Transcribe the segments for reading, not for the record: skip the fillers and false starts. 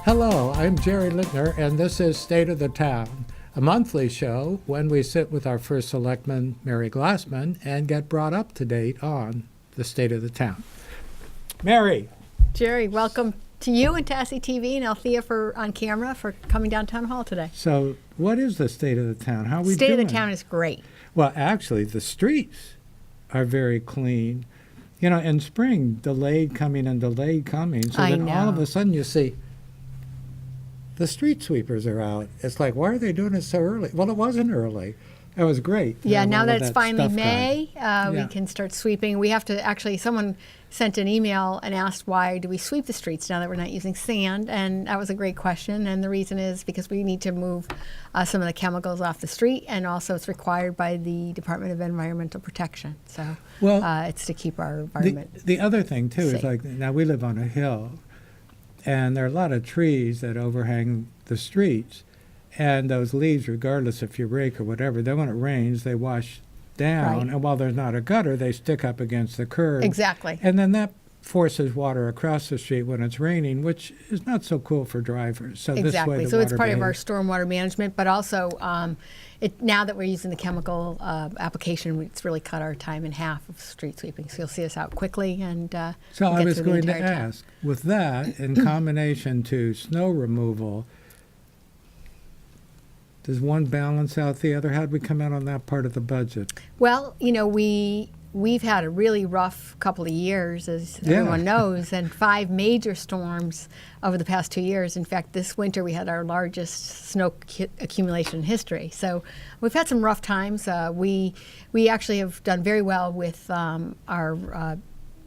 Hello, I'm Jerry Lintner, and this is State of the Town, a monthly show when we sit with our first selectman, Mary Glassman, and get brought up to date on the state of the town. Mary. Jerry, welcome to you and to SCTV and Althea on camera for coming down Town Hall today. So what is the state of the town? How are we doing? State of the town is great. Well, actually, the streets are very clean. You know, in spring, delayed coming and delayed coming. So then all of a sudden you see the street sweepers are out. It's like, why are they doing it so early? Well, it wasn't early. It was great. Yeah, now that it's finally May, we can start sweeping. We have to actually, someone sent an email and asked why do we sweep the streets now that we're not using sand, and that was a great question. And the reason is because we need to move some of the chemicals off the street, and also it's required by the Department of Environmental Protection. So it's to keep our environment The other thing, too, safe. is like now we live on a hill, and there are a lot of trees that overhang the streets. And those leaves, regardless if you rake or whatever, then when it rains, they wash down. Right. And while there's not a gutter, they stick up against the curb. Exactly. And then that forces water across the street when it's raining, which is not so cool for drivers. So Exactly. This way So it's part of our behaves. stormwater management, but also now that we're using the chemical application, it's really cut our time in half of street sweeping. So you'll see us out quickly and So we'll I get was through the going to entire town. ask, with that, in combination to snow removal, does one balance out the other? How'd we come out on that part of the budget? Well, you know, we've had a really rough couple of years, as everyone knows, and 5 major storms over the past 2 years. In fact, this winter we had our largest snow accumulation in history. So we've had some rough times. We actually have done very well with our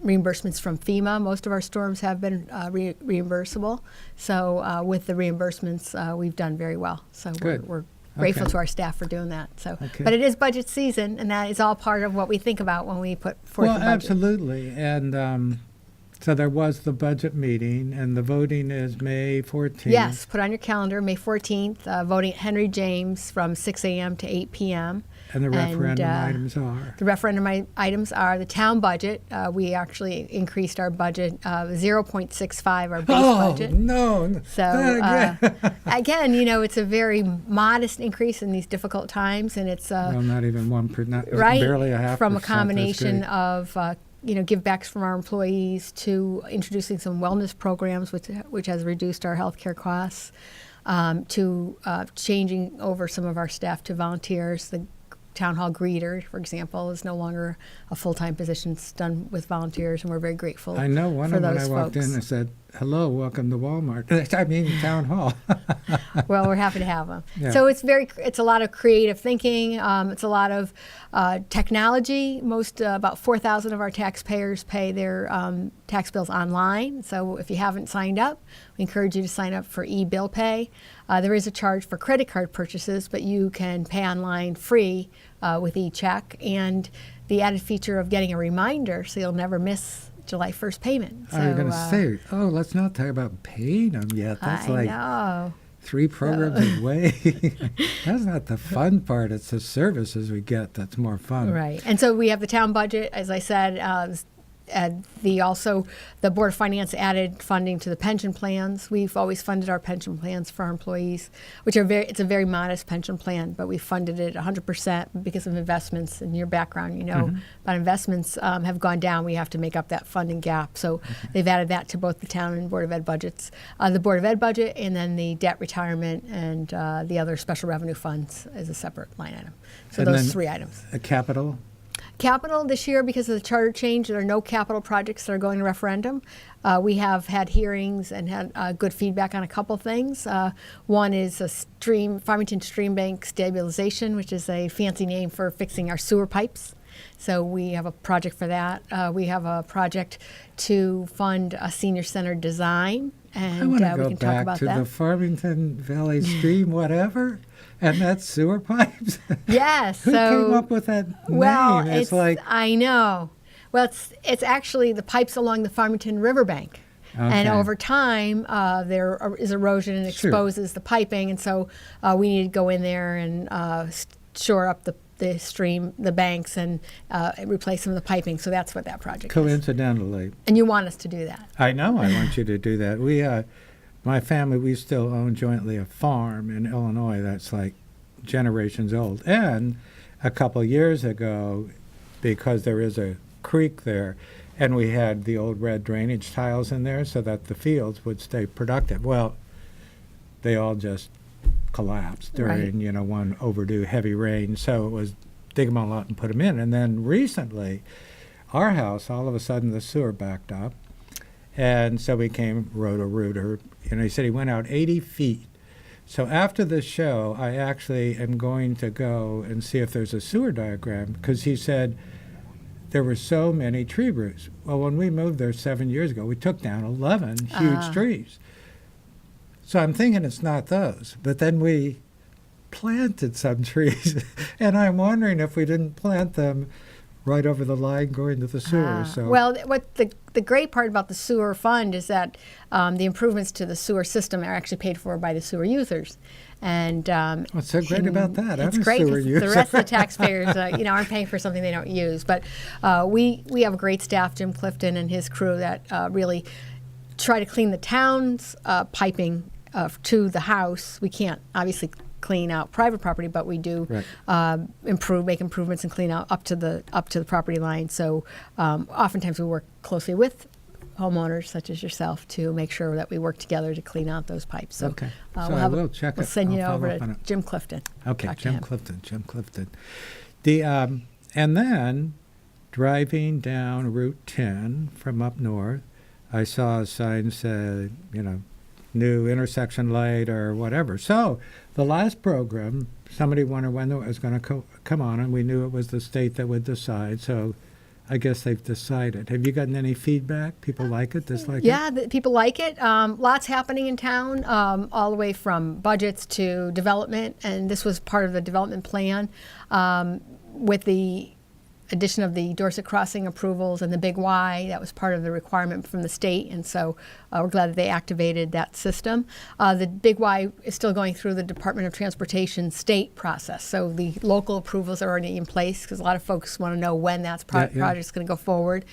reimbursements from FEMA. Most of our storms have been reimbursable. So with the reimbursements, we've done very well. So we're grateful to our staff for doing that. So, but it is budget season, and that is all part of what we think about when we put forth the budget. Well, absolutely. And so there was the budget meeting, and the voting is May 14th. Yes, put on your calendar, May 14th, voting at Henry James from 6 a.m. to 8 p.m. And the referendum items are? The referendum items are the town budget. We actually increased our budget 0.65, our base budget. Oh, no. So, again, you know, it's a very modest increase in these difficult times, and it's well, not even 1%, right, barely a half from a percent. combination of give backs from our employees to introducing some wellness programs, which has reduced our healthcare costs, to changing over some of our staff to volunteers. The town hall greeter, for example, is no longer a full-time position. It's done with volunteers, and we're very grateful. I know one for of them. those I walked folks. in and said, "Hello, welcome to Walmart." I mean, town hall. Well, we're happy to have them. Yeah. So it's a lot of creative thinking. It's a lot of technology. About 4,000 of our taxpayers pay their tax bills online. So if you haven't signed up, we encourage you to sign up for e-bill pay. There is a charge for credit card purchases, but you can pay online free with e-check, and the added feature of getting a reminder so you'll never miss July 1st payment. So, I was going to say, let's not talk about paying them yet. That's I know. 3 programs away. That's not the fun part. It's the services we get that's more fun. Right. And so we have the town budget, as I said. The Board of Finance added funding to the pension plans. We've always funded our pension plans for our employees, it's a very modest pension plan, but we funded it 100% because of investments. In your background, you know, but investments have gone down. We have to make up that funding gap. So they've added that to both the town and Board of Ed budgets. The Board of Ed budget, and then the debt retirement and the other special revenue funds as a separate line item. So And those then 3 items. A capital? Capital this year, because of the charter change, there are no capital projects that are going to referendum. We have had hearings and had good feedback on a couple things. One is Farmington Stream Bank stabilization, which is a fancy name for fixing our sewer pipes. So we have a project for that. We have a project to fund a senior center design, and I want to we go can talk back about to that. the Farmington Valley Stream, whatever, and that's sewer pipes. Yes. Who so, came up with that well, name? It's like I know. Well, it's actually the pipes along the Farmington riverbank. And Okay. over time, there is erosion and Sure. exposes the piping, and so we need to go in there and shore up the stream, the banks, and replace some of the piping. So that's what that project is. coincidentally. And you want us to do that. I know I want you to do that. my family, we still own jointly a farm in Illinois that's like generations old. And a couple years ago, because there is a creek there, and we had the old red drainage tiles in there so that the fields would stay productive. Well, they all just collapsed during, one overdue heavy rain. So it was dig them all out and put them in. And then recently, our house, all of a sudden the sewer backed up. And so we came Roto-Rooter. He said he went out 80 feet. So after the show, I actually am going to go and see if there's a sewer diagram, because he said there were so many tree roots. Well, when we moved there 7 years ago, we took down 11 huge trees. So I'm thinking it's not those. But then we planted some trees, and I'm wondering if we didn't plant them right over the line going to the sewer. Well, what the great part about the sewer fund is that the improvements to the sewer system are actually paid for by the sewer users. And what's so great about that? It's I'm a great sewer because user. the rest of the taxpayers, aren't paying for something they don't use. But we have a great staff, Jim Clifton and his crew, that really try to clean the town's piping to the house. We can't obviously clean out private property, but we do make improvements and clean out up to the property line. So oftentimes we work closely with homeowners such as yourself to make sure that we work together to clean out those pipes. So, okay. So I will check it. We'll send you I'll over follow up to Jim Clifton. Okay, Jim Clifton. The and then driving down Route 10 from up north, I saw a sign said, new intersection light or whatever. So the last program, somebody wondered when it was going to come on, and we knew it was the state that would decide. So I guess they've decided. Have you gotten any feedback? People like it, dislike it? Yeah, people like it. Lots happening in town, all the way from budgets to development, and this was part of the development plan with the addition of the Dorset Crossing approvals and the Big Y. That was part of the requirement from the state, and so we're glad that they activated that system. The Big Y is still going through the Department of Transportation state process, so the local approvals are already in place because a lot of folks want to know when that project's going to go forward.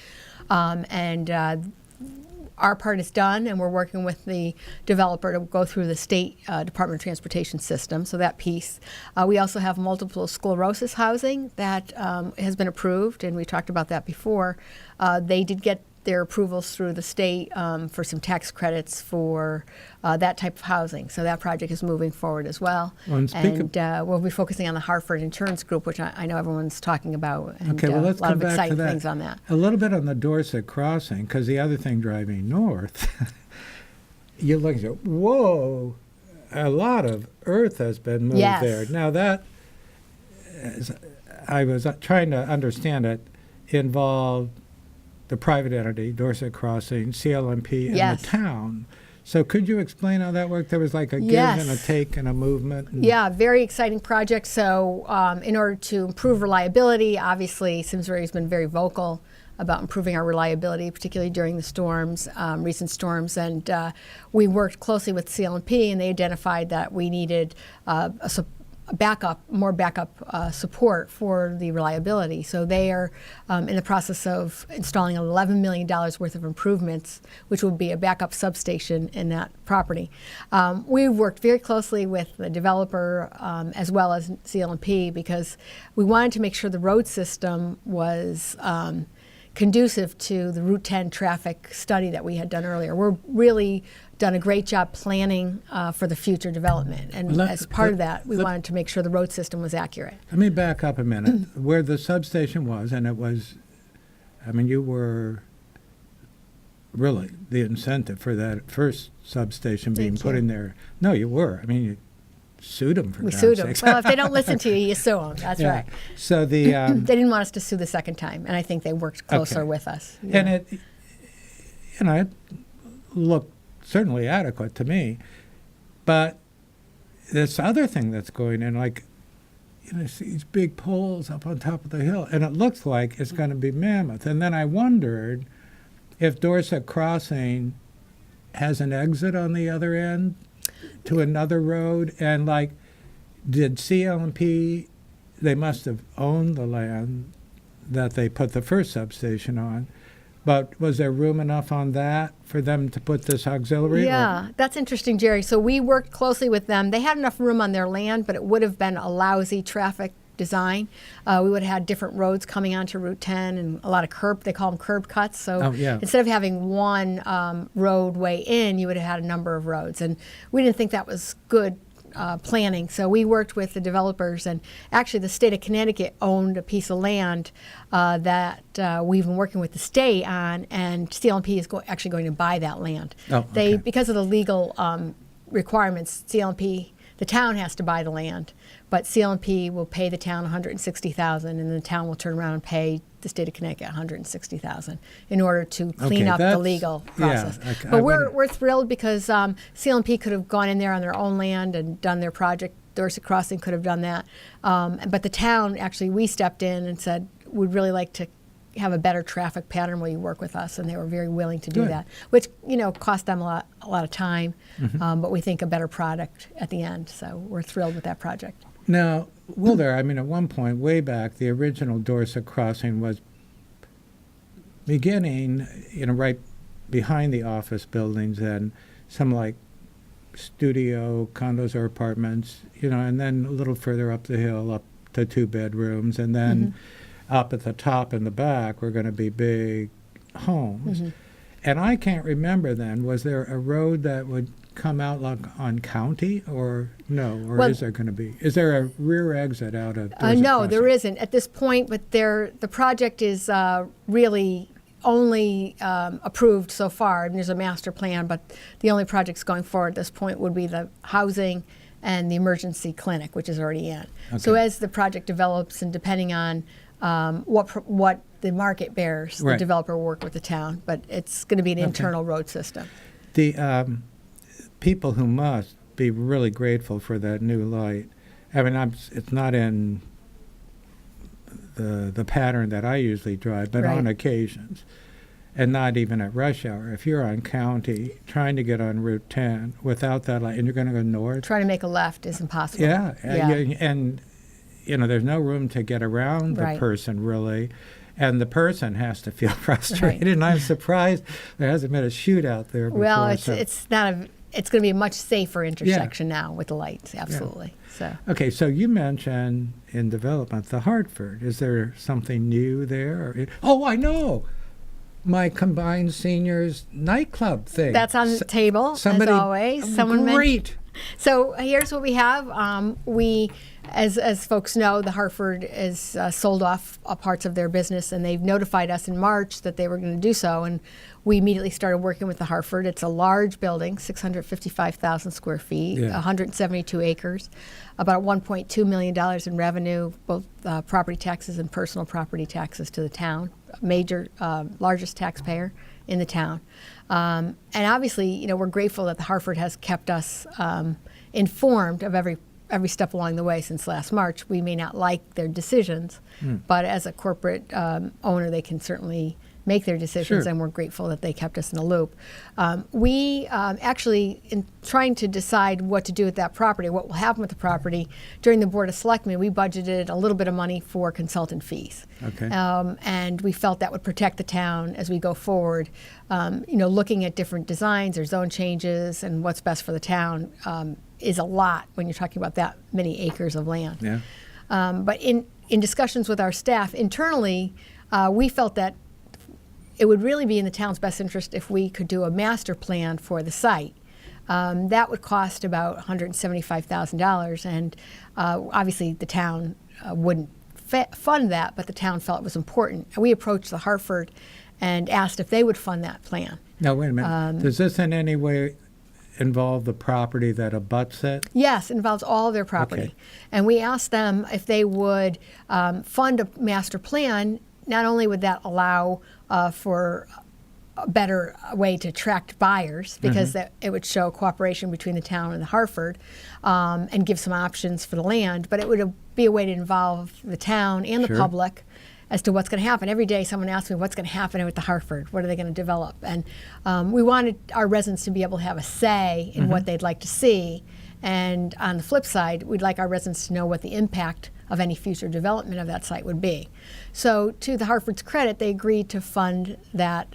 Our part is done, and we're working with the developer to go through the state Department of Transportation system, so that piece. We also have multiple sclerosis housing that has been approved, and we talked about that before. They did get their approvals through the state for some tax credits for that type of housing. So that project is moving forward as well. We'll be focusing on the Hartford Insurance Group, which I know everyone's talking about. And, okay, well, let's a lot come of back exciting to that. things on that. A little bit on the Dorset Crossing, because the other thing driving north, you look and say, whoa, a lot of earth has been moved there. Now that, I was trying to understand it, involved the private entity, Dorset Crossing, CLMP, and the town. So could you explain how that worked? There was like a give and a take and a movement. Yeah, very exciting project. So in order to improve reliability, obviously Simsbury has been very vocal about improving our reliability, particularly during the storms, recent storms. And we worked closely with CLMP, and they identified that we needed more backup support for the reliability. So they are in the process of installing $11 million worth of improvements, which will be a backup substation in that property. We've worked very closely with the developer as well as CLMP because we wanted to make sure the road system was conducive to the Route 10 traffic study that we had done earlier. We're really done a great job planning for the future development. And as part of that, we wanted to make sure the road system was accurate. Let me back up a minute. Where the substation was, and it was, you were really the incentive for that first substation being put in there. No, you were. You sued them for We sued them. Well, if they don't listen to you, you sue them. That's right. So the they didn't want us to sue the second time, and I think they worked closer with us. And it looked certainly adequate to me, but this other thing that's going in, these big poles up on top of the hill, and it looks like it's going to be mammoth. And then I wondered if Dorset Crossing has an exit on the other end to another road, and did CLMP, they must have owned the land that they put the first substation on, But was there room enough on that for them to put this auxiliary? Yeah, that's interesting, Jerry. So we worked closely with them. They had enough room on their land, but it would have been a lousy traffic design. We would have had different roads coming onto Route 10 and a lot of they call them curb cuts. So instead of having one roadway in, you would have had a number of roads. And we didn't think that was good planning. So we worked with the developers, and actually the state of Connecticut owned a piece of land that we've been working with the state on, and CLMP is actually going to buy that land. Because of the legal requirements, CLMP, the town has to buy the land, but CLMP will pay the town $160,000, and the town will turn around and pay the state of Connecticut $160,000 in order to clean up the legal process. Yeah, but we're thrilled because CLMP could have gone in there on their own land and done their project. Dorset Crossing could have done that, but the town actually, we stepped in and said we'd really like to have a better traffic pattern. Will you work with us? And they were very willing to do that, which cost them a lot of time, but we think a better product at the end. So we're thrilled with that project. Now, at one point, way back, the original Dorset Crossing was beginning, right behind the office buildings and some like studio condos or apartments, and then a little further up the hill, up to 2 bedrooms, and then up at the top in the back were going to be big homes. And I can't remember then, was there a road that would come out like on County or no? Or is there going to be? Is there a rear exit out of Dorset No, Crossing? there isn't at this point, but the project is really only approved so far. I mean, there's a master plan, but the only projects going forward at this point would be the housing and the emergency clinic, which is already in. So as the project develops, and depending on what the market bears, the developer will work with the town, but it's going to be an internal road system. The people who must be really grateful for that new light. I mean, it's not in the pattern that I usually drive, but on occasions, and not even at rush hour. If you're on County trying to get on Route 10 without that light, and you're going to go north, trying to make a left is impossible. And there's no room to get around the person really, and the person has to feel frustrated. And I'm surprised there hasn't been a shootout there before. Well, it's going to be a much safer intersection now with the lights. Absolutely. Okay, so you mentioned in development the Hartford. Is there something new there? Oh, I know. My combined seniors nightclub thing. That's on the table, as always. Great. So here's what we have. We, as folks know, the Hartford is sold off parts of their business, and they've notified us in March that they were going to do so. And we immediately started working with the Hartford. It's a large building, 655,000 square feet, 172 acres, about $1.2 million in revenue, both property taxes and personal property taxes to the town, largest taxpayer in the town. And obviously, we're grateful that the Hartford has kept us informed of every step along the way since last March. We may not like their decisions, but as a corporate owner, they can certainly make their decisions, and we're grateful that they kept us in the loop. We actually, in trying to decide what to do with that property, what will happen with the property, during the Board of Selectmen, we budgeted a little bit of money for consultant fees. And we felt that would protect the town as we go forward. Looking at different designs or zone changes and what's best for the town is a lot when you're talking about that many acres of land. But in discussions with our staff internally, we felt that it would really be in the town's best interest if we could do a master plan for the site. That would cost about $175,000, and obviously the town wouldn't fund that, but the town felt it was important. And we approached the Hartford and asked if they would fund that plan. Now, wait a minute. Does this in any way involve the property that abuts it? Yes, it involves all of their property. And we asked them if they would fund a master plan. Not only would that allow for a better way to attract buyers, because it would show cooperation between the town and the Hartford, and give some options for the land, but it would be a way to involve the town and the public as to what's going to happen. Every day someone asks me what's going to happen with the Hartford, what are they going to develop? And we wanted our residents to be able to have a say in what they'd like to see. And on the flip side, we'd like our residents to know what the impact of any future development of that site would be. So to the Hartford's credit, they agreed to fund that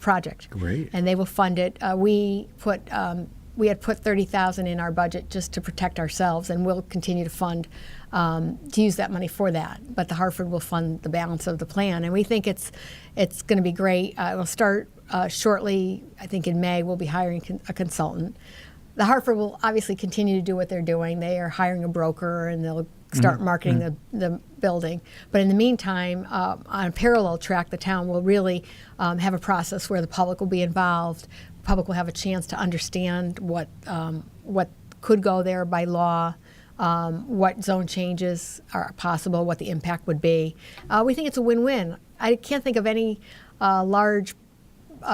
project. Great. And they will fund it. We had put $30,000 in our budget just to protect ourselves, and we'll continue to fund to use that money for that. But the Hartford will fund the balance of the plan, and we think it's going to be great. We'll start shortly. I think in May we'll be hiring a consultant. The Hartford will obviously continue to do what they're doing. They are hiring a broker, and they'll start marketing the building. But in the meantime, on a parallel track, the town will really have a process where the public will be involved. The public will have a chance to understand what could go there by law, what zone changes are possible, what the impact would be. We think it's a win-win. I can't think of any large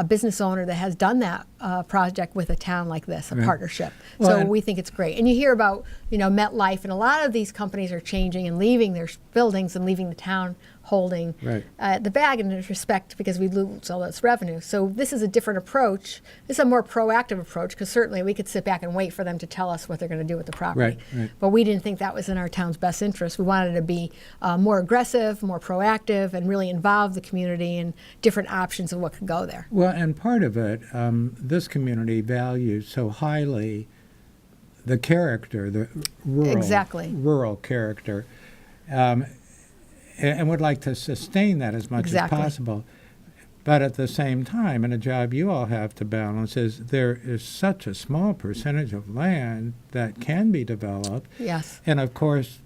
business owner that has done that project with a town like this, a partnership. Well, so we think it's great. And you hear about, MetLife, and a lot of these companies are changing and leaving their buildings and leaving the town holding the bag in this respect because we lose all this revenue. So this is a different approach. This is a more proactive approach because certainly we could sit back and wait for them to tell us what they're going to do with the property. Right. But we didn't think that was in our town's best interest. We wanted to be more aggressive, more proactive, and really involve the community in different options of what could go there. Well, and part of it, this community values so highly the character, the rural character, and would like to sustain that as much as possible. But at the same time, and a job you all have to balance is there is such a small percentage of land that can be developed. Yes. And of course,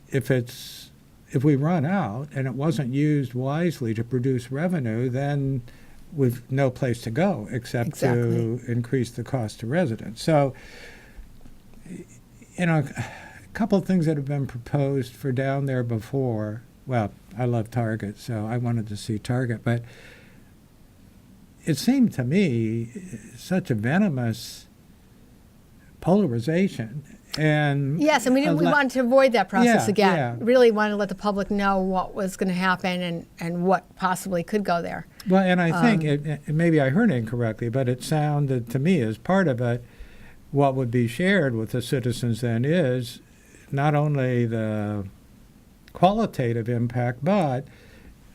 if we run out and it wasn't used wisely to produce revenue, then we've no place to go except to increase the cost to residents. So, a couple of things that have been proposed for down there before. Well, I love Target, so I wanted to see Target, but it seemed to me such a venomous polarization. And yes, and we wanted to avoid that process again. Yeah. Really wanted to let the public know what was going to happen and what possibly could go there. Well, and I think, maybe I heard incorrectly, but it sounded to me as part of it, what would be shared with the citizens then is not only the qualitative impact, but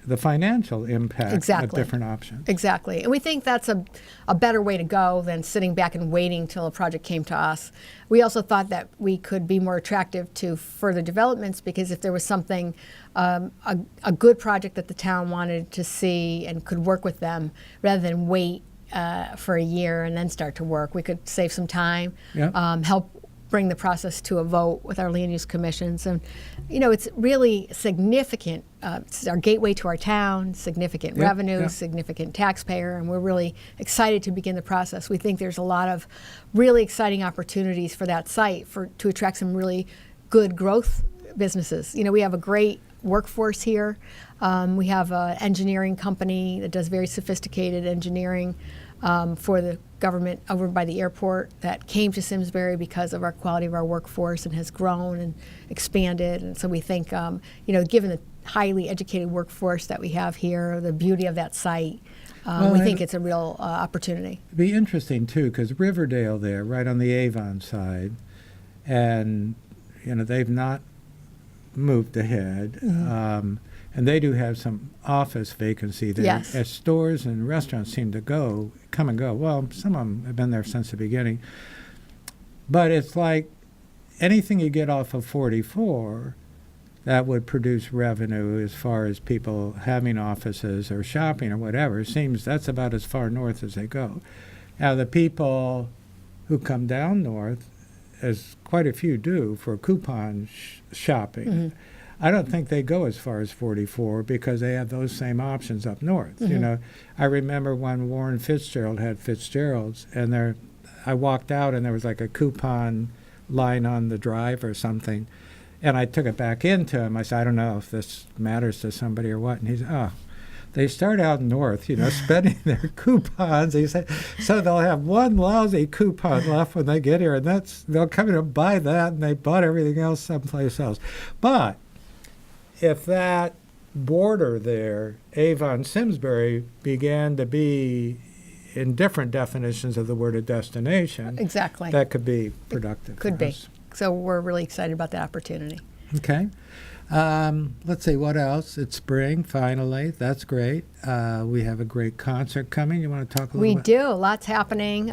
the financial impact of different options. Exactly. And we think that's a better way to go than sitting back and waiting till a project came to us. We also thought that we could be more attractive to further developments because if there was something, a good project that the town wanted to see and could work with them, rather than wait for a year and then start to work, we could save some time, help bring the process to a vote with our land use commissions. And, it's really significant. It's our gateway to our town, significant revenue, significant taxpayer, and we're really excited to begin the process. We think there's a lot of really exciting opportunities for that site to attract some really good growth businesses. We have a great workforce here. We have an engineering company that does very sophisticated engineering for the government over by the airport that came to Simsbury because of our quality of our workforce and has grown and expanded. And so we think, given the highly educated workforce that we have here, the beauty of that site, we think it's a real opportunity. It'd be interesting, too, because Riverdale there, right on the Avon side, and, they've not moved ahead. And they do have some office vacancy there. Yes. As stores and restaurants seem to come and go. Well, some of them have been there since the beginning. But it's like anything you get off of 44 that would produce revenue as far as people having offices or shopping or whatever, seems that's about as far north as they go. Now, the people who come down north, as quite a few do, for coupon shopping, I don't think they go as far as 44 because they have those same options up north. I remember when Warren Fitzgerald had Fitzgerald's, and I walked out and there was like a coupon line on the drive or something, and I took it back into him. I said, I don't know if this matters to somebody or what, and he said, they start out north, spending their coupons. He said, so they'll have one lousy coupon left when they get here, and they'll come in and buy that, and they bought everything else someplace else. But if that border there, Avon, Simsbury, began to be in different definitions of the word a destination, exactly, that could be productive. Could be. So we're really excited about that opportunity. Okay. Let's see, what else? It's spring, finally. That's great. We have a great concert coming. You want to talk a little bit? We do. Lots happening.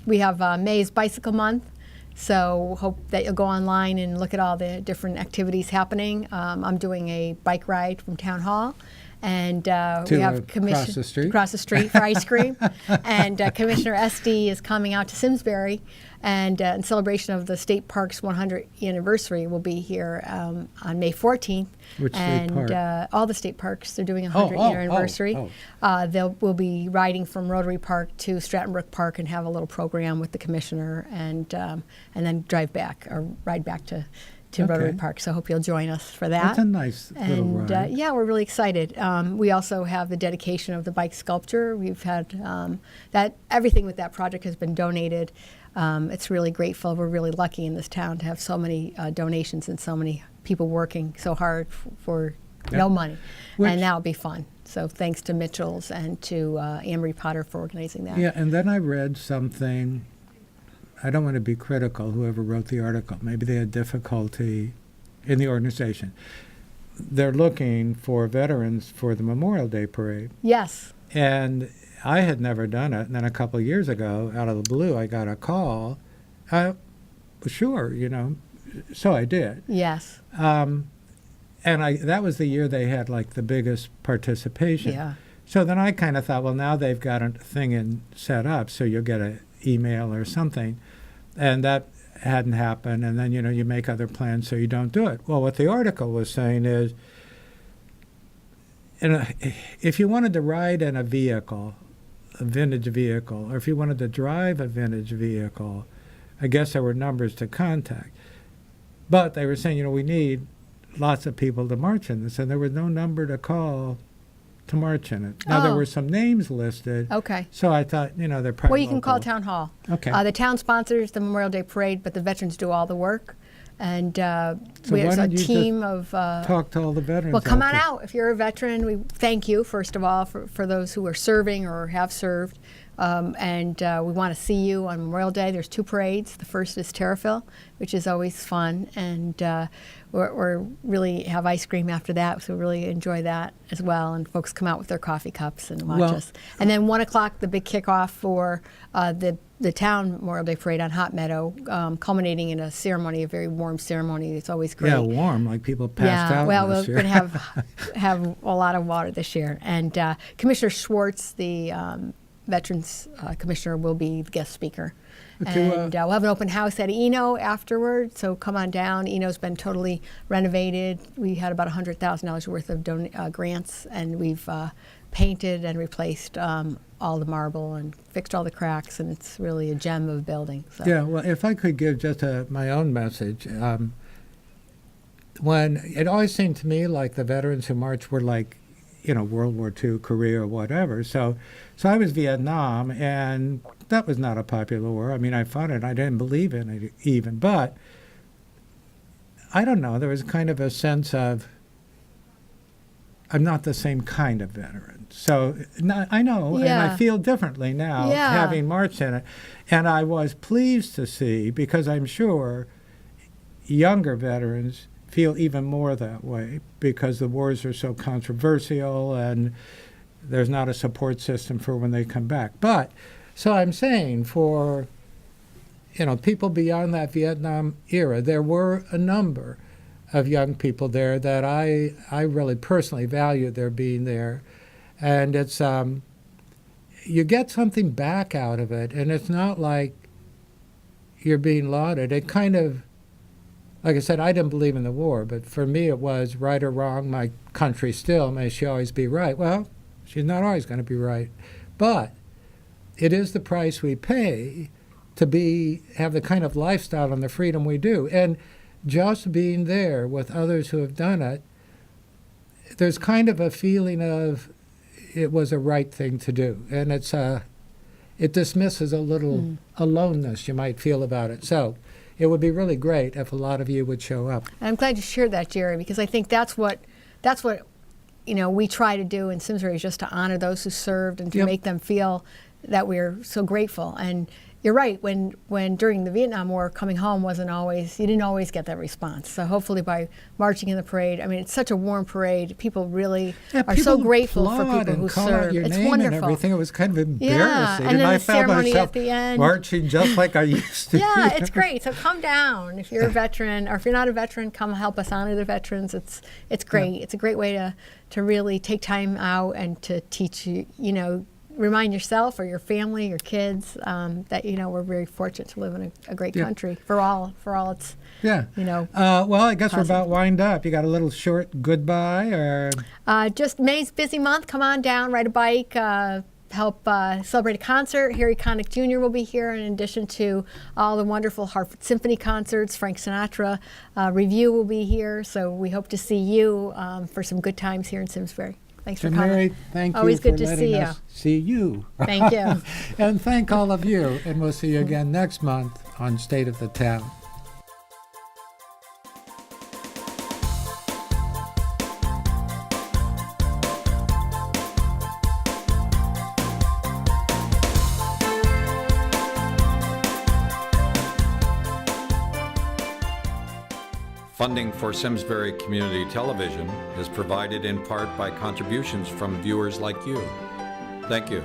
We have May's Bicycle Month, so hope that you'll go online and look at all the different activities happening. I'm doing a bike ride from Town Hall. And we have across the street for ice cream. And Commissioner Esty is coming out to Simsbury, and in celebration of the state park's 100th anniversary, will be here on May 14th. Which state park? All the state parks, they're doing a 100-year anniversary. We'll be riding from Rotary Park to Stratton Brook Park and have a little program with the commissioner, and then ride back to Rotary Park. So I hope you'll join us for that. That's a nice little ride. Yeah, we're really excited. We also have the dedication of the bike sculpture. We've had everything with that project has been donated. It's really grateful. We're really lucky in this town to have so many donations and so many people working so hard for no money. And that'll be fun. So thanks to Mitchell's and to Anne-Marie Potter for organizing that. Yeah, and then I read something. I don't want to be critical, whoever wrote the article. Maybe they had difficulty in the organization. They're looking for veterans for the Memorial Day Parade. Yes. And I had never done it. And then a couple of years ago, out of the blue, I got a call. Sure, so I did. Yes. And that was the year they had like the biggest participation. Yeah. So then I kind of thought, well, now they've got a thing set up, so you'll get an email or something. And that hadn't happened, and then, you make other plans so you don't do it. Well, what the article was saying is, if you wanted to ride in a vehicle, a vintage vehicle, or if you wanted to drive a vintage vehicle, I guess there were numbers to contact. But they were saying, we need lots of people to march in this, and there was no number to call to march in it. Now, there were some names listed. Okay. So I thought, they're probably Well, you can call Town Hall. Okay. The town sponsors the Memorial Day Parade, but the veterans do all the work. And we have a team of... talk to all the veterans. Well, come on out. If you're a veteran, we thank you, first of all, for those who are serving or have served. And we want to see you on Memorial Day. There's 2 parades. The first is Terrafil, which is always fun. And we're really have ice cream after that, so we really enjoy that as well. And folks come out with their coffee cups and watch us. And then 1 o'clock, the big kickoff for the town Memorial Day Parade on Hot Meadow, culminating in a ceremony, a very warm ceremony. It's always great. Yeah, warm, like people passed out well, this we're year. going to have a lot of water this year. And Commissioner Schwartz, the Veterans Commissioner, will be the guest speaker. And we'll have an open house at Eno afterward, so come on down. Eno's been totally renovated. We had about $100,000 worth of grants, and we've painted and replaced all the marble and fixed all the cracks, and it's really a gem of a building. So. Yeah, well, if I could give just my own message, when it always seemed to me like the veterans who marched were like, World War II, Korea, or whatever. So I was Vietnam, and that was not a popular war. I mean, I fought it. I didn't believe in it even. But I don't know. There was kind of a sense of, I'm not the same kind of veteran. So I know, and I feel differently now, having marched in it. And I was pleased to see, because I'm sure younger veterans feel even more that way, because the wars are so controversial and there's not a support system for when they come back. But, so I'm saying for, people beyond that Vietnam era, there were a number of young people there that I really personally valued their being there. And it's, you get something back out of it, and it's not like you're being lauded. It kind of, like I said, I didn't believe in the war, but for me it was right or wrong. My country still, may she always be right. Well, she's not always going to be right. But it is the price we pay to have the kind of lifestyle and the freedom we do. And just being there with others who have done it, there's kind of a feeling of it was a right thing to do. And it dismisses a little aloneness you might feel about it. So it would be really great if a lot of you would show up. And I'm glad you shared that, Jerry, because I think that's what we try to do in Simsbury, is just to honor those who served and to make them feel that we're so grateful. And you're right. When during the Vietnam War, coming home you didn't always get that response. So hopefully by marching in the parade, I mean, it's such a warm parade. People really are so grateful for people who serve. It's wonderful. And everything. It was kind of embarrassing. Yeah, and then I the found ceremony myself at the end. marching just like I used to. Yeah, it's great. So come down if you're a veteran, or if you're not a veteran, come help us honor the veterans. It's great. Yeah. It's a great way to really take time out and to teach you, remind yourself or your family, your kids, that we're very fortunate to live in a great country for all its. Yeah. Well, I guess we're about wind up. You got a little short goodbye, or just May's busy month. Come on down, ride a bike. Help celebrate a concert. Harry Connick Jr. will be here, in addition to all the wonderful Hartford Symphony concerts. Frank Sinatra Review will be here, so we hope to see you for some good times here in Simsbury. Thanks for coming. Mary, thank Always you good for to letting see us see you. Thank you. And thank all of you, and we'll see you again next month on State of the Town. Funding for Simsbury Community Television is provided in part by contributions from viewers like you. Thank you.